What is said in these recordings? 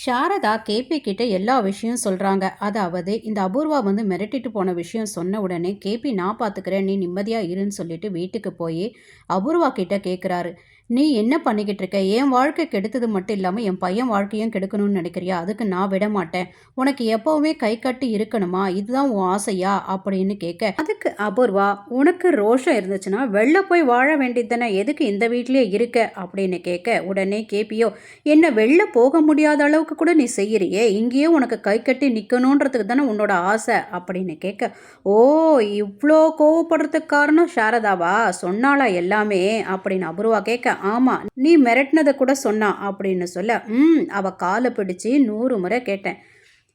Saradha KP கிட்ட எல்லா விஷயம் சொல்றாங்க. அதாவது இந்த அபூர்வா வந்து மிரட்டிட்டு போன விஷயம் சொன்ன உடனே கேபி நான் பாத்துக்கிறேன், நீ நிம்மதியா இருன்னு சொல்லிட்டு வீட்டுக்கு போய் அபூர்வா கிட்ட கேக்குறாரு. நீ என்ன பண்ணிக்கிட்டு இருக்க? என் வாழ்க்கை கெடுத்தது மட்டும் இல்லாம என் பையன் வாழ்க்கையும் கெடுக்கணும்னு நினைக்கிறியா? அதுக்கு நான் விட மாட்டேன். உனக்கு எப்பவுமே கை கட்டி இருக்கணுமா? இதுதான் உன் ஆசையா? அப்படின்னு கேட்க, அதுக்கு அபூர்வா, உனக்கு ரோஷம் இருந்துச்சுன்னா வெளில போய் வாழ வேண்டியது தானே, எதுக்கு இந்த வீட்லயே இருக்க அப்படின்னு கேட்க, உடனே கேபியோ, என்ன வெளில போக முடியாத அளவுக்கு கூட நீ செய்யறியே, இங்கேயே உனக்கு கை கட்டி நிற்கணுன்றதுக்கு தானே உன்னோட ஆசை அப்படின்னு கேட்க, ஓ, இவ்வளோ கோவப்படுறதுக்கு காரணம் சாரதாவா? சொன்னாளா எல்லாமே அப்படின்னு அபூர்வா கேட்க, ஆமா, நீ மிரட்டினதை கூட சொன்னா அப்படின்னு சொல்ல, அவ காலை பிடிச்சு 100 முறை கேட்டேன்.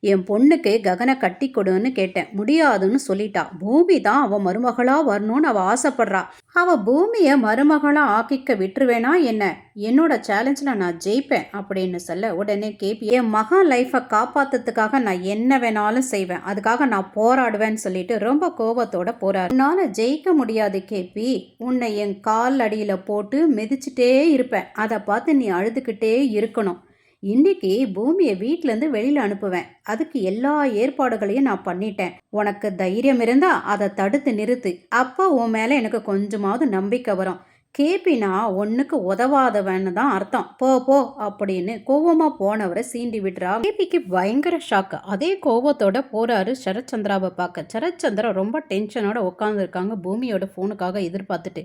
என் பொண்ணுக்கு ககனை கட்டி கொடுன்னு கேட்டேன். முடியாதுன்னு சொல்லிட்டா. பூமி தான் அவ மருமகளா வரணும்னு அவ ஆசைப்படுறா. அவ பூமியை மருமகளா ஆக்கிக்க விட்டுருவேனா என்ன? என்னோட சேலஞ்சில் நான் ஜெயிப்பேன் அப்படின்னு சொல்ல, உடனே கேபி, என் மகன் லைஃப்பை காப்பாத்துறதுக்காக நான் என்ன வேணாலும் செய்வேன், அதுக்காக நான் போராடுவேன்னு சொல்லிட்டு ரொம்ப கோபத்தோட போறாரு. உன்னால ஜெயிக்க முடியாது கேபி, உன்னை என் கால் அடியில போட்டு மிதிச்சுட்டே இருப்பேன், அதை பார்த்து நீ அழுதுகிட்டே இருக்கணும். இன்னைக்கு பூமியை வீட்டிலேருந்து வெளியில் அனுப்புவேன், அதுக்கு எல்லா ஏற்பாடுகளையும் நான் பண்ணிட்டேன். உனக்கு தைரியம் இருந்தா அதை தடுத்து நிறுத்து, அப்போ உன் மேலே எனக்கு கொஞ்சமாவது நம்பிக்கை வரும். கேபினா ஒன்றுக்கு உதவாதவன்னு தான் அர்த்தம், போ போ அப்படின்னு கோவமாக போனவரை சீண்டி விடுறா. கேபிக்கு பயங்கர ஷாக்கு. அதே கோவத்தோட போறாரு சரத்சந்திராவை பார்க்க. சரத்சந்திரா ரொம்ப டென்ஷனோட உட்காந்துருக்காங்க பூமியோட ஃபோனுக்காக எதிர்பார்த்துட்டு.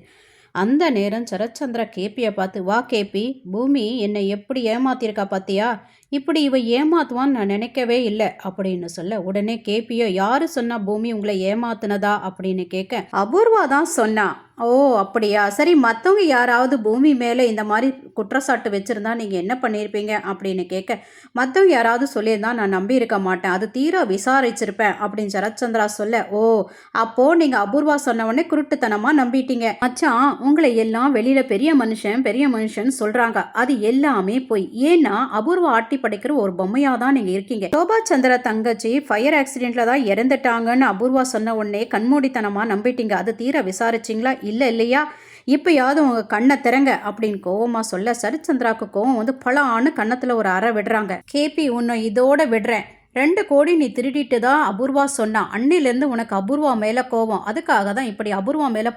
அந்த நேரம் சரத்சந்திரா கேபியை பார்த்து, வா கேபி, பூமி என்னை எப்படி ஏமாத்திருக்கா பார்த்தியா? இப்படி இவ ஏமாத்துவான்னு நான் நினைக்கவே இல்லை அப்படின்னு சொல்ல, உடனே கேபியோ, யாரு சொன்னா பூமி உங்களை ஏமாத்துனதா அப்படின்னு கேட்க, அபூர்வா தான் சொன்னா. ஓ அப்படியா, சரி, மற்றவங்க யாராவது பூமி மேலே இந்த மாதிரி குற்றச்சாட்டு வச்சுருந்தா நீங்கள் என்ன பண்ணியிருப்பீங்க அப்படின்னு கேட்க, மற்றவங்க யாராவது சொல்லியிருந்தா நான் நம்பி இருக்க மாட்டேன், அது தீர விசாரிச்சிருப்பேன் அப்படின்னு சரத்சந்திரா சொல்ல, ஓ அப்போது நீங்கள் அபூர்வா சொன்ன உடனே குருட்டுத்தனமாக நம்பிட்டீங்க. மச்சான், உங்களை எல்லாம் வெளியில் பெரிய மனுஷன் சொல்கிறாங்க, அது எல்லாமே போய். ஏன்னா அபூர்வா ஆட்டி படைக்கிற ஒரு பொம்மையாக தான் நீங்கள் இருக்கீங்க. சோபா சந்திர தங்கச்சி ஃபயர் ஆக்சிடென்ட்ல தான் இறந்துட்டாங்கன்னு அபூர்வா சொன்ன உடனே கண்மூடித்தனமாக நம்பிட்டீங்க, அது தீர விசாரிச்சிங்களா? இல்லை இல்லையா? இப்போயாவது உங்கள் கண்ணை திறங்க அப்படின்னு கோவமாக சொல்ல, சரத்சந்திராவுக்கு கோவம் வந்து பலான்னு கன்னத்தில் ஒரு அறை விடுறாங்க. கேபி, உன்னை இதோட விடுறேன், 2 கோடி நீ திருடிட்டு தான் அபூர்வா சொன்னா, அன்னிலேருந்து உனக்கு அபூர்வா மேலே கோவம், அதுக்காக தான் இப்படி அபூர்வா மேலே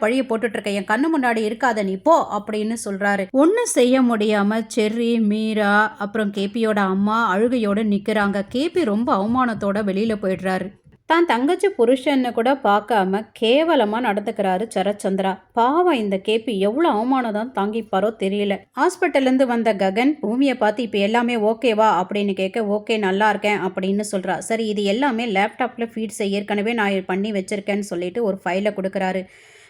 பழிய போட்டுட்ருக்க, என் கண்ணு முன்னாடி இருக்காத நீ போ அப்படின்னு சொல்கிறாரு. ஒன்றும் செய்ய முடியாமல் செர்ரி, மீரா, அப்புறம் கேபியோட அம்மா அழுகையோடு நிற்கிறாங்க. கேபி ரொம்ப அவமானத்தோட வெளியில் போயிடுறாரு. தான் தங்கச்சி புருஷன்னு கூட பார்க்காம கேவலமாக நடந்துக்கிறாரு சரத்சந்திரா. பாவம், இந்த கேபி எவ்வளோ அவமானம் தான் தாங்கிப்பாரோ தெரியல. ஹாஸ்பிட்டல்லேருந்து வந்த ககன் பூமியை பார்த்து இப்போ எல்லாமே ஓகேவா அப்படின்னு கேட்க, ஓகே நல்லா இருக்கேன் அப்படின்னு சொல்கிறா. சரி, இது எல்லாமே லேப்டாப்பில் ஃபீட்ஸை ஏற்கனவே நான் பண்ணி வச்சுருக்கேன்னு சொல்லிட்டு ஒரு ஃபைலை கொடுக்குறாரு.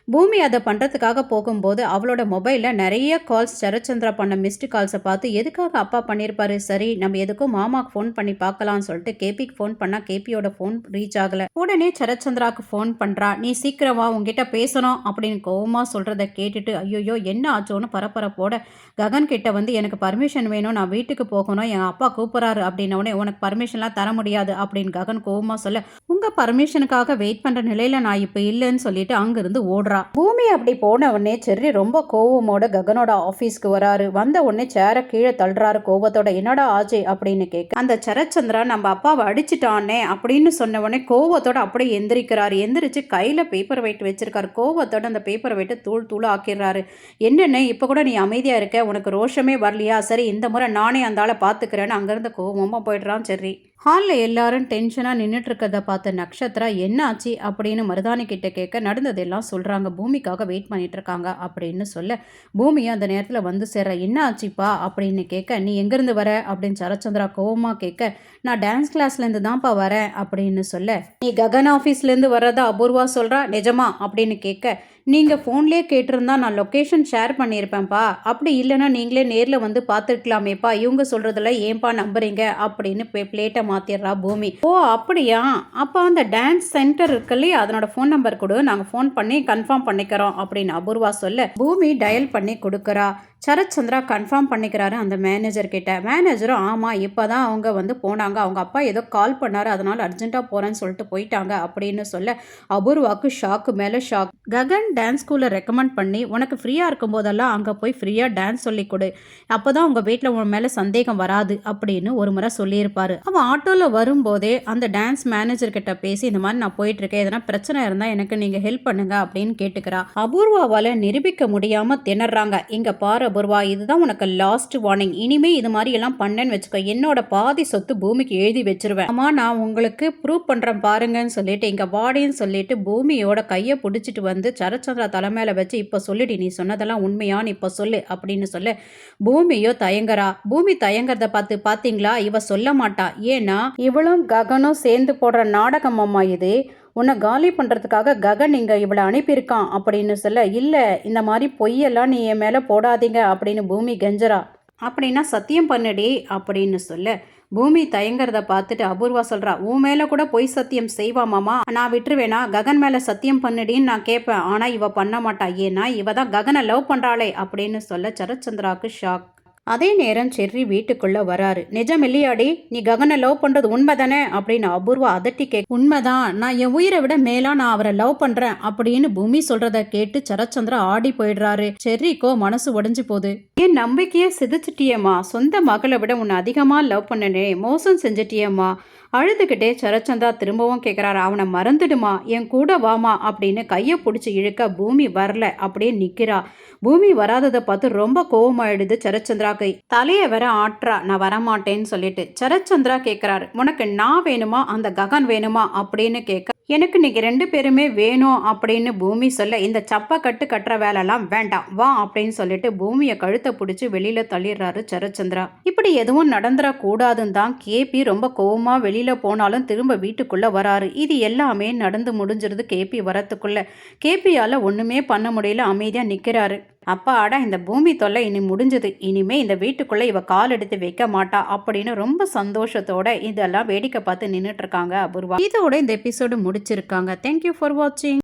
பூமி அதை பண்ணுறதுக்காக போகும்போது அவளோட மொபைலில் நிறைய கால்ஸ், சரத்சந்திரா பண்ண மிஸ்டு கால்ஸை பார்த்து, எதுக்காக அப்பா பண்ணியிருப்பாரு, சரி நம்ம எதுக்கும் மாமாவுக்கு ஃபோன் பண்ணி பார்க்கலாம்னு சொல்லிட்டு கேபிக்கு ஃபோன் பண்ணால் கேபியோட ஃபோன் ரீச் ஆகலை. உடனே சரத்சந்திராவுக்கு ஃபோன் பண்ணுறா. நீ சீக்கிரமா உங்ககிட்ட பேசணும் அப்படின்னு கோவமாக சொல்கிறத கேட்டுட்டு, ஐயோயோ என்ன ஆச்சோன்னு பரபரப்போட ககன் கிட்ட வந்து, எனக்கு பர்மிஷன் வேணும், நான் வீட்டுக்கு போகணும், என் அப்பா கூப்பிட்றாரு அப்படின்னோடனே, உனக்கு பர்மிஷன்லாம் தர முடியாது அப்படின்னு ககன் கோவமாக சொல்ல, உங்கள் பர்மிஷனுக்காக வெயிட் பண்ணுற நிலையில் நான் இப்போ இல்லைன்னு சொல்லிட்டு அங்கேருந்து ஓடுறா. பூமி அப்படி போன உடனே செர்ரி ரொம்ப கோவமோட ககனோட ஆஃபீஸ்க்கு வராரு. வந்த உடனே சேரை கீழே தள்ளுறாரு கோவத்தோட. என்னடா ஆச்சு அப்படின்னு கேட்க, அந்த சரத்சந்திரா நம்ம அப்பாவை அடிச்சிட்டானே அப்படின்னு சொன்ன உடனே கோவத்தோட அப்படியே எந்திரிக்கிறாரு. எந்திரிச்சு கையில் பேப்பர் வெயிட் வச்சிருக்காரு. கோவத்தோட அந்த பேப்பர் வெயிட்டை தூள் ஆக்கிடுறாரு. என்னென்ன இப்போ கூட நீ அமைதியாக இருக்க, உனக்கு ரோஷமே வரலையா? சரி, இந்த முறை நானே அந்த ஆளை பார்த்துக்கிறேன்னு அங்கேருந்து கோவமாக போயிடுறான் செர்ரி. ஹாலில் எல்லாரும் டென்ஷனாக நின்றுட்டு இருக்கிறத பார்த்த நக்ஷத்ரா, என்ன ஆச்சு அப்படின்னு மருதானி கிட்ட கேட்க, நடந்ததெல்லாம் சொல்கிறாங்க. பூமிக்காக வெயிட் பண்ணிட்டு இருக்காங்க அப்படின்னு சொல்ல, பூமியும் அந்த நேரத்தில் வந்து சேர்ற. என்ன ஆச்சுப்பா அப்படின்னு கேட்க, நீ எங்கேருந்து வர அப்படின்னு சரத்சந்திரா கோவமாக கேட்க, நான் டான்ஸ் கிளாஸ்லேருந்து தான்ப்பா வரேன் அப்படின்னு சொல்ல, நீ ககன் ஆஃபீஸ்லேருந்து வர்றதா அபூர்வா சொல்கிறா, நிஜமா அப்படின்னு கேட்க, நீங்கள் ஃபோன்லேயே கேட்டிருந்தா நான் லொக்கேஷன் ஷேர் பண்ணியிருப்பேன்ப்பா, அப்படி இல்லைன்னா நீங்களே நேரில் வந்து பார்த்துருக்கலாமேப்பா, இவங்க சொல்கிறதுல ஏன்பா நம்புறீங்க அப்படின்னு பிளேட்டை மாற்றிடுறா பூமி. ஓ அப்படியா, அப்போ அந்த டான்ஸ் சென்டர் இருக்கு இல்லையா, அதனோட ஃபோன் நம்பர் கொடு, நாங்கள் ஃபோன் பண்ணி கன்ஃபார்ம் பண்ணிக்கிறோம் அப்படின்னு அபூர்வா சொல்ல, பூமி டயல் பண்ணி கொடுக்குறா. சரத்சந்திரா கன்ஃபார்ம் பண்ணிக்கிறாரு அந்த மேனேஜர் கிட்ட. மேனேஜரும் ஆமாம் இப்போ தான் அவங்க வந்து போனாங்க, அவங்க அப்பா ஏதோ கால் பண்ணாரு, அதனால் அர்ஜென்ட்டாக போகிறேன்னு சொல்லிட்டு போயிட்டாங்க அப்படின்னு சொல்ல அபூர்வாவுக்கு ஷாக்கு மேலே ஷாக். ககன் டான்ஸ் ஸ்கூலில் ரெக்கமெண்ட் பண்ணி உனக்கு ஃப்ரீயாக இருக்கும்போதெல்லாம் அங்கே போய் ஃப்ரீயாக டான்ஸ் சொல்லி கொடு, அப்போ தான் உங்கள் வீட்டில் உன் மேலே சந்தேகம் வராது அப்படின்னு ஒரு முறை சொல்லியிருப்பாரு. அவன் ஆட்டோவில் வரும்போதே அந்த டான்ஸ் மேனேஜர் கிட்ட பேசி இந்த மாதிரி நான் போயிட்டுருக்கேன், எதனா பிரச்சனை இருந்தால் எனக்கு நீங்கள் ஹெல்ப் பண்ணுங்க அப்படின்னு கேட்டுக்கிறா. அபூர்வாவால் நிரூபிக்க முடியாமல் திணறாங்க. இங்கே பாரு அபூர்வா, இதுதான் உனக்கு லாஸ்ட் வார்னிங், இனிமே இது மாதிரி எல்லாம் பண்ணேன்னு வச்சுக்கோ, என்னோட பாதி சொத்து பூமிக்கு எழுதி வச்சிருவேன். ஆமா நான் உங்களுக்கு ப்ரூவ் பண்றேன் பாருங்கன்னு சொல்லிட்டு இங்க பாடின்னு சொல்லிட்டு பூமியோட கையை பிடிச்சிட்டு வந்து சரத்சந்திரா தலைமையில வச்சு இப்ப சொல்லிடு, நீ சொன்னதெல்லாம் உண்மையான்னு இப்ப சொல்லு அப்படின்னு சொல்ல பூமியோ தயங்கரா. பூமி தயங்கறத பார்த்து பாத்தீங்களா, இவ சொல்ல மாட்டா, ஏன்னா இவளும் ககனும் சேர்ந்து போடுற நாடகம் அம்மா இது, உன்னை காலி பண்ணுறதுக்காக ககன் இங்கே இவளை அனுப்பியிருக்கான் அப்படின்னு சொல்ல, இல்லை இந்த மாதிரி பொய்யெல்லாம் நீ என் மேலே போடாதீங்க அப்படின்னு பூமி கெஞ்சரா. அப்படின்னா சத்தியம் பண்ணுடி அப்படின்னு சொல்ல பூமி தயங்குறத பார்த்துட்டு அபூர்வா சொல்கிறா, உன் மேலே கூட பொய் சத்தியம் செய்வாமாமா, நான் விட்டுருவேனா, ககன் மேலே சத்தியம் பண்ணுடின்னு நான் கேட்பேன், ஆனால் இவ பண்ண மாட்டா, ஏன்னா இவ தான் ககனை லவ் பண்ணுறாளே அப்படின்னு சொல்ல சரத்சந்திராவுக்கு ஷாக். அதே நேரம் செர்ரி வீட்டுக்குள்ள வராரு. நிஜம் இல்லையாடி, நீ ககனை லவ் பண்றது உண்மைதானே அப்படின்னு அபூர்வா அதட்டி கேட்க, உண்மைதான், நான் என் உயிரை விட மேலா நான் அவரை லவ் பண்றேன் அப்படின்னு பூமி சொல்றத கேட்டு சரத்சந்திரா ஆடி போயிடுறாரு. செர்ரிக்கோ மனசு உடைஞ்சு போகுது. என் நம்பிக்கையே சிதைச்சிட்டியம்மா, சொந்த மகளை விட உன்னை அதிகமா லவ் பண்ணனே, மோசம் செஞ்சிட்டியம்மா. அழுதுகிட்டே சரத்சந்திரா திரும்பவும் கேட்குறாரு, அவனை மறந்துடுமா, என் கூட வாமா அப்படின்னு கையை பிடிச்சி இழுக்க பூமி வரல, அப்படியே நிற்கிறா. பூமி வராததை பார்த்து ரொம்ப கோவமாயிடுது சரத்சந்திராக்கு. தலையை வேற ஆட்டுறா, நான் வரமாட்டேன்னு சொல்லிட்டு. சரத்சந்திரா கேட்குறாரு, உனக்கு நான் வேணுமா அந்த ககன் வேணுமா அப்படின்னு கேட்க, எனக்கு நீங்க 2 பேருமே வேணும் அப்படின்னு பூமி சொல்ல, இந்த சப்பை கட்டுற வேலைலாம் வேண்டாம் வா அப்படின்னு சொல்லிட்டு பூமியை கழுத்தை பிடிச்சி வெளியில தள்ளிடுறாரு சரத்சந்திரா. இப்படி எதுவும் நடந்துடக்கூடாதுன்னு தான் கேபி ரொம்ப கோவமா வெளியில போனாலும் திரும்ப வீட்டுக்குள்ள வராரு. இது எல்லாமே நடந்து முடிஞ்சிருது கேபி வரத்துக்குள்ள. கேபியால ஒண்ணுமே பண்ண முடியல, அமைதியா நிக்கிறாரு. அப்பாடா இந்த பூமி தொல்லை இனி முடிஞ்சது, இனிமே இந்த வீட்டுக்குள்ள இவ கால் எடுத்து வைக்க மாட்டா அப்படின்னு ரொம்ப சந்தோஷத்தோட இதெல்லாம் வேடிக்கை பார்த்து நின்றுட்டு இருக்காங்க அபூர்வா. இதோட இந்த எபிசோடு முடிச்சிருக்காங்க. தேங்க்யூ ஃபார் வாட்சிங்.